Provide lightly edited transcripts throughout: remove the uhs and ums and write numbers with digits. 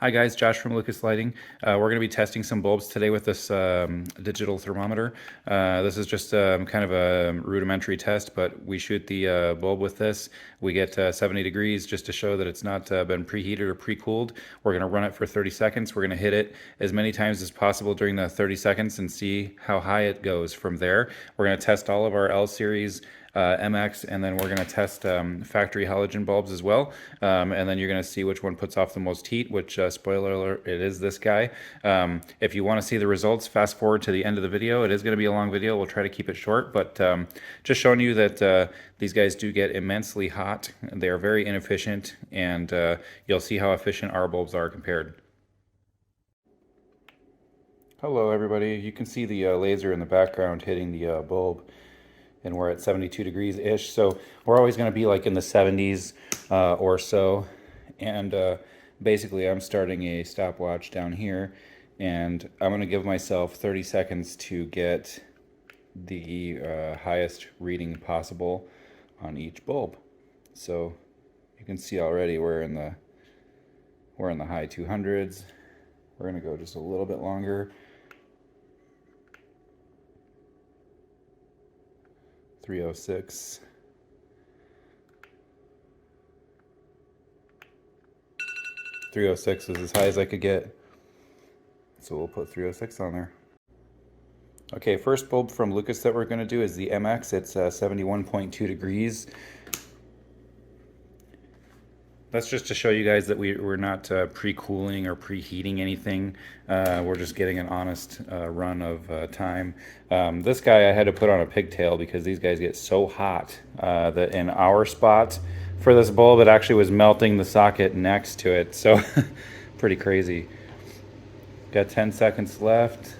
Hi guys, Josh from Lucas Lighting. We're going to be testing some bulbs today with this digital thermometer. This is just kind of a rudimentary test, but we shoot the bulb with this. We get 70 degrees just to show that it's not been preheated or pre-cooled. We're going to run it for 30 seconds. We're going to hit it as many times as possible during the 30 seconds and see how high it goes from there. We're going to test all of our L series MX, and then we're going to test factory halogen bulbs as well, and then you're going to see which one puts off the most heat, which spoiler alert, it is this guy. If you want to see the results, fast forward to the end of the video. It is going to be a long video. We'll try to keep it short, but just showing you that these guys do get immensely hot. They are very inefficient, and you'll see how efficient our bulbs are compared. Hello everybody, you can see the laser in the background hitting the bulb, and we're at 72 degrees ish, so we're always going to be like in the 70s or so. And basically I'm starting a stopwatch down here, and I'm going to give myself 30 seconds to get the highest reading possible on each bulb. So you can see already we're in the high 200s. We're going to go just a little bit longer. 306. 306 is as high as I could get, so we'll put 306 on there. Okay, first bulb from Lucas that we're going to do is the MX. It's 71.2 degrees. That's just to show you guys that we're not pre-cooling or preheating anything. We're just getting an honest run of time. This guy I had to put on a pigtail because these guys get so hot that in our spot for this bulb, it actually was melting the socket next to it. So pretty crazy. Got 10 seconds left.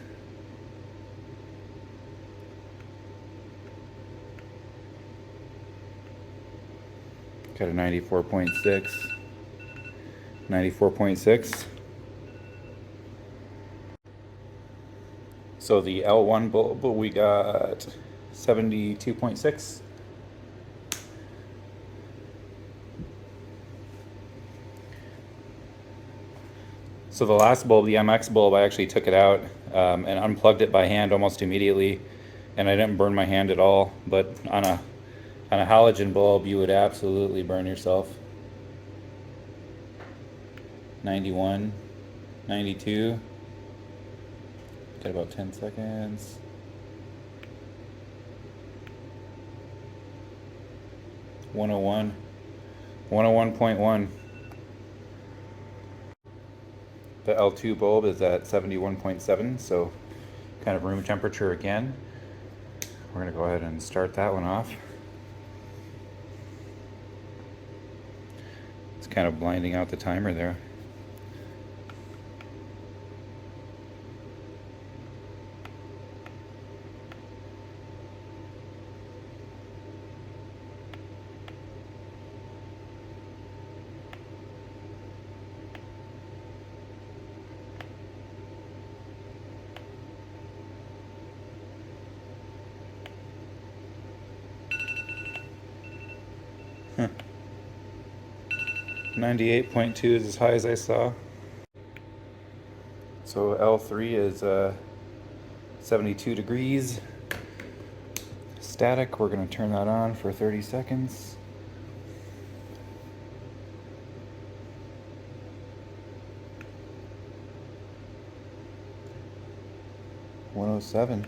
Got a 94.6. 94.6. So the L1 bulb, we got 72.6. So the last bulb, the MX bulb, I actually took it out and unplugged it by hand almost immediately, and I didn't burn my hand at all. But on a halogen bulb, you would absolutely burn yourself. 91, 92. Got about 10 seconds. 101, 101.1. The L2 bulb is at 71.7, so kind of room temperature again. We're going to go ahead and start that one off. It's kind of blinding out the timer there. Huh. 98.2 is as high as I saw. So L3 is 72 degrees. Static, we're going to turn that on for 30 seconds. $107.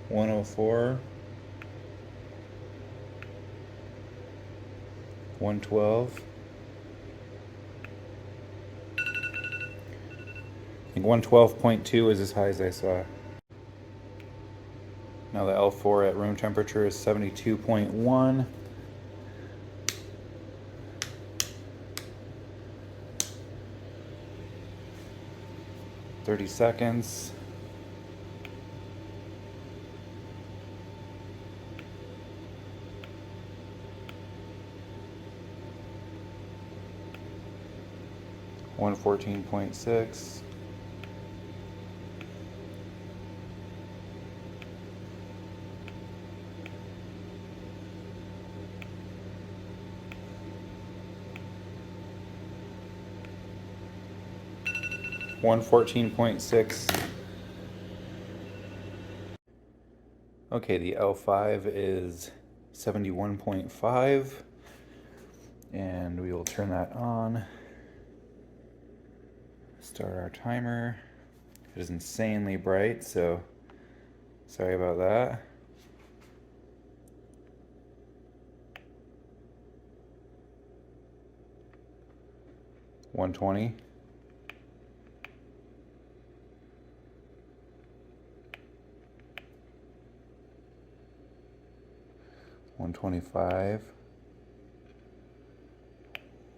104, 112. I think 112.2 is as high as I saw. Now the L4 at room temperature is 72.1. 30 seconds. $114.6. 114.6. Okay, the L5 is 71.5, and we will turn that on. Start our timer. It is insanely bright, so sorry about that. $120. 125.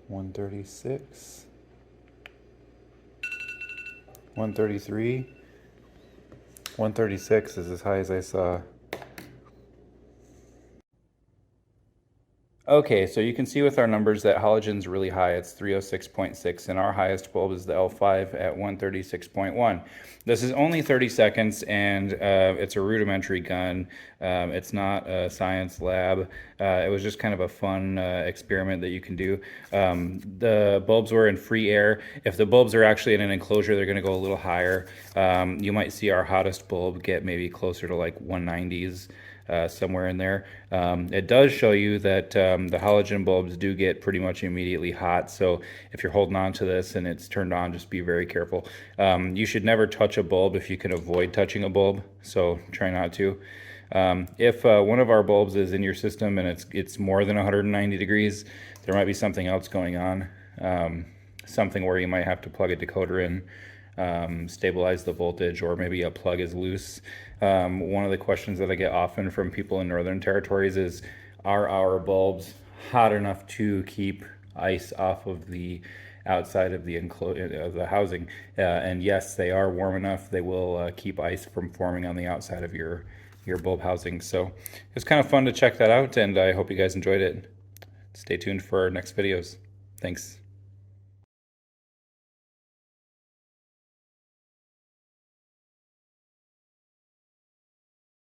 136. 133. 136 is as high as I saw. Okay, so you can see with our numbers that halogen's really high. It's 306.6, and our highest bulb is the L5 at 136.1. This is only 30 seconds, and it's a rudimentary gun. It's not a science lab. It was just kind of a fun experiment that you can do. The bulbs were in free air. If the bulbs are actually in an enclosure, they're going to go a little higher. You might see our hottest bulb get maybe closer to like 190s. Somewhere in there. It does show you that the halogen bulbs do get pretty much immediately hot, so if you're holding on to this and it's turned on, just be very careful. You should never touch a bulb if you can avoid touching a bulb, so try not to. If one of our bulbs is in your system and it's more than 190 degrees, there might be something else going on. Something where you might have to plug a decoder in, stabilize the voltage, or maybe a plug is loose. One of the questions that I get often from people in northern territories is, are our bulbs hot enough to keep ice off of the outside of the housing? And yes, they are warm enough. They will keep ice from forming on the outside of your bulb housing. So it's kind of fun to check that out, and I hope you guys enjoyed it. Stay tuned for our next videos. Thanks.